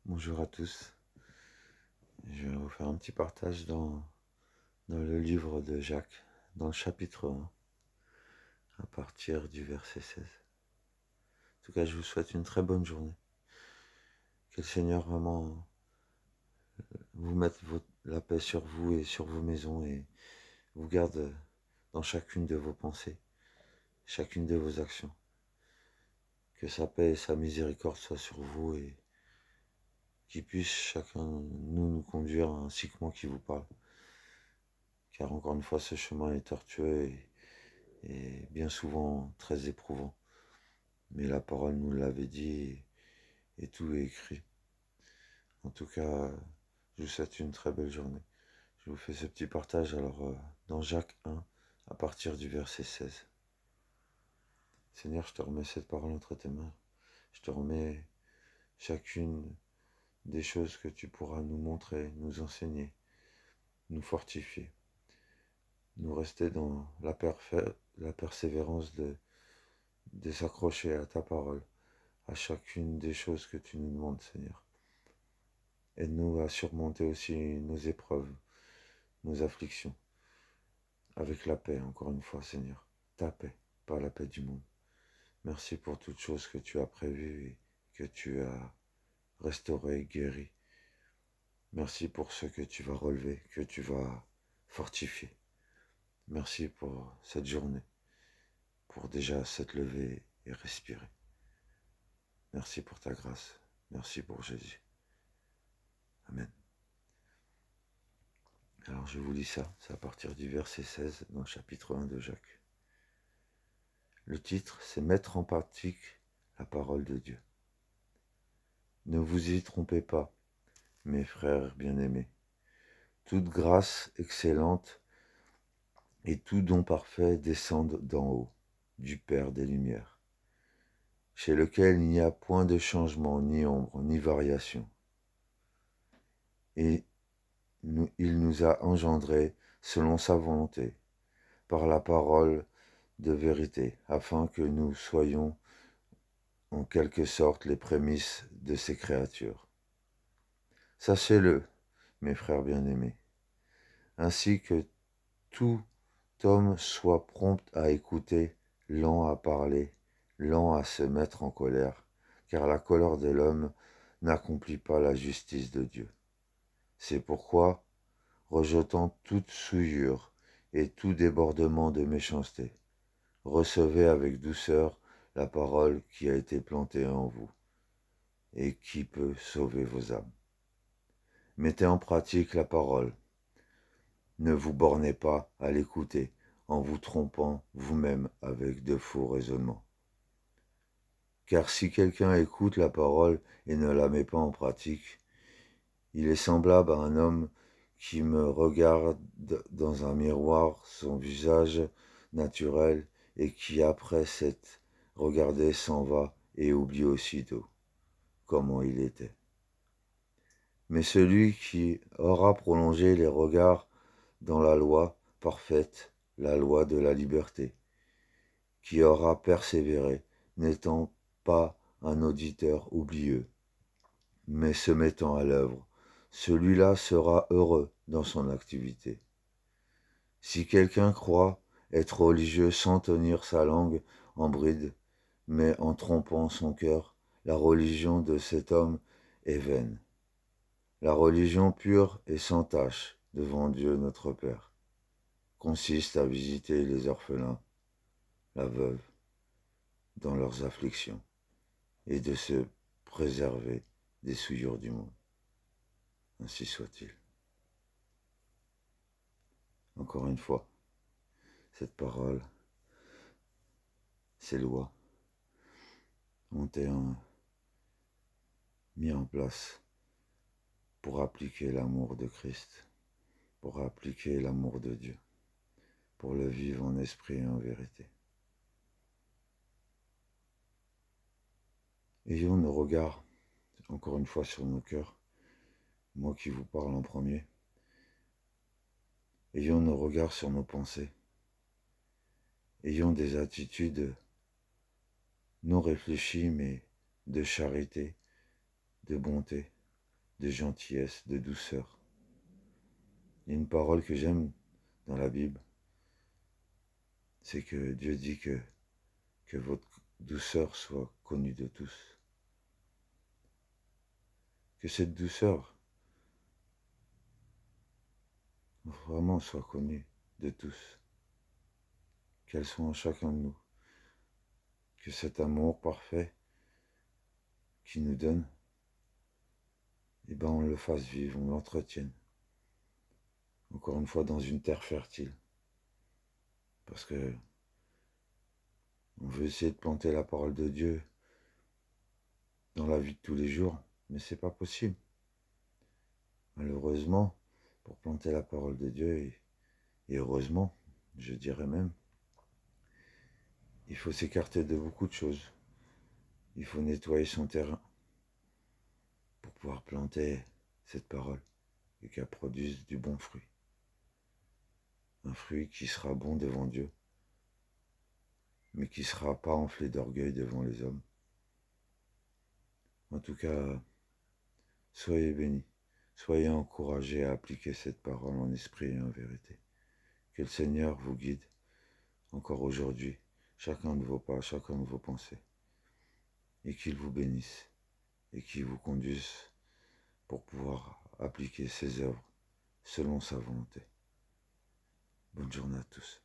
Bonjour à tous. Je vais vous faire un petit partage dans le livre de Jacques, dans le chapitre 1, à partir du verset 16. En tout cas, je vous souhaite une très bonne journée. Que le Seigneur vraiment vous mette la paix sur vous et sur vos maisons et vous garde dans chacune de vos pensées, chacune de vos actions. Que sa paix et sa miséricorde soient sur vous et qu'il puisse chacun nous conduire ainsi que moi qui vous parle. Car encore une fois, ce chemin est tortueux et bien souvent très éprouvant. Mais la parole nous l'avait dit et tout est écrit. En tout cas, je vous souhaite une très belle journée. Je vous fais ce petit partage alors dans Jacques 1, à partir du verset 16. Seigneur, je te remets cette parole entre tes mains. Je te remets chacune des choses que tu pourras nous montrer, nous enseigner, nous fortifier, nous rester dans la persévérance de s'accrocher à ta parole, à chacune des choses que tu nous demandes, Seigneur. Aide-nous à surmonter aussi nos épreuves, nos afflictions, avec la paix, encore une fois, Seigneur. Ta paix, pas la paix du monde. Merci pour toutes choses que tu as prévues et que tu as restaurées, guéries. Merci pour ce que tu vas relever, que tu vas fortifier. Merci pour cette journée, pour déjà s'être levé et respirer. Merci pour ta grâce. Merci pour Jésus. Amen. Alors je vous lis ça, c'est à partir du verset 16 dans le chapitre 1 de Jacques. Le titre, c'est Mettre en pratique la parole de Dieu. Ne vous y trompez pas, mes frères bien-aimés. Toute grâce excellente et tout don parfait descendent d'en haut, du Père des Lumières, chez lequel il n'y a point de changement, ni ombre, ni variation. Et il nous a engendrés selon sa volonté, par la parole de vérité, afin que nous soyons en quelque sorte les prémices de ses créatures. Sachez-le, mes frères bien-aimés, ainsi que tout homme soit prompt à écouter, lent à parler, lent à se mettre en colère, car la colère de l'homme n'accomplit pas la justice de Dieu. C'est pourquoi, rejetant toute souillure et tout débordement de méchanceté, recevez avec douceur la parole qui a été plantée en vous et qui peut sauver vos âmes. Mettez en pratique la parole. Ne vous bornez pas à l'écouter en vous trompant vous-même avec de faux raisonnements. Car si quelqu'un écoute la parole et ne la met pas en pratique, il est semblable à un homme qui me regarde dans un miroir son visage naturel et qui, après s'être regardé, s'en va et oublie aussitôt comment il était. Mais celui qui aura prolongé les regards dans la loi parfaite, la loi de la liberté, qui aura persévéré, n'étant pas un auditeur oublieux, mais se mettant à l'œuvre, celui-là sera heureux dans son activité. Si quelqu'un croit être religieux sans tenir sa langue en bride, mais en trompant son cœur, la religion de cet homme est vaine. La religion pure et sans tache devant Dieu notre Père consiste à visiter les orphelins, la veuve, dans leurs afflictions, et de se préserver des souillures du monde. Ainsi soit-il. Encore une fois, cette parole, ces lois ont été mis en place pour appliquer l'amour de Christ, pour appliquer l'amour de Dieu, pour le vivre en esprit et en vérité. Ayons nos regards, encore une fois, sur nos cœurs, moi qui vous parle en premier. Ayons nos regards sur nos pensées. Ayons des attitudes non réfléchies, mais de charité, de bonté, de gentillesse, de douceur. Il y a une parole que j'aime dans la Bible, c'est que Dieu dit que votre douceur soit connue de tous. Que cette douceur vraiment soit connue de tous. Qu'elle soit en chacun de nous. Que cet amour parfait qu'il nous donne, eh ben on le fasse vivre, on l'entretienne. Encore une fois, dans une terre fertile. Parce que on veut essayer de planter la parole de Dieu dans la vie de tous les jours, mais c'est pas possible. Malheureusement, pour planter la parole de Dieu, et heureusement, je dirais même, il faut s'écarter de beaucoup de choses. Il faut nettoyer son terrain pour pouvoir planter cette parole et qu'elle produise du bon fruit. Un fruit qui sera bon devant Dieu, mais qui ne sera pas enflé d'orgueil devant les hommes. En tout cas, soyez bénis, soyez encouragés à appliquer cette parole en esprit et en vérité. Que le Seigneur vous guide encore aujourd'hui, chacun de vos pas, chacun de vos pensées, et qu'il vous bénisse et qu'il vous conduise pour pouvoir appliquer ses œuvres selon sa volonté. Bonne journée à tous.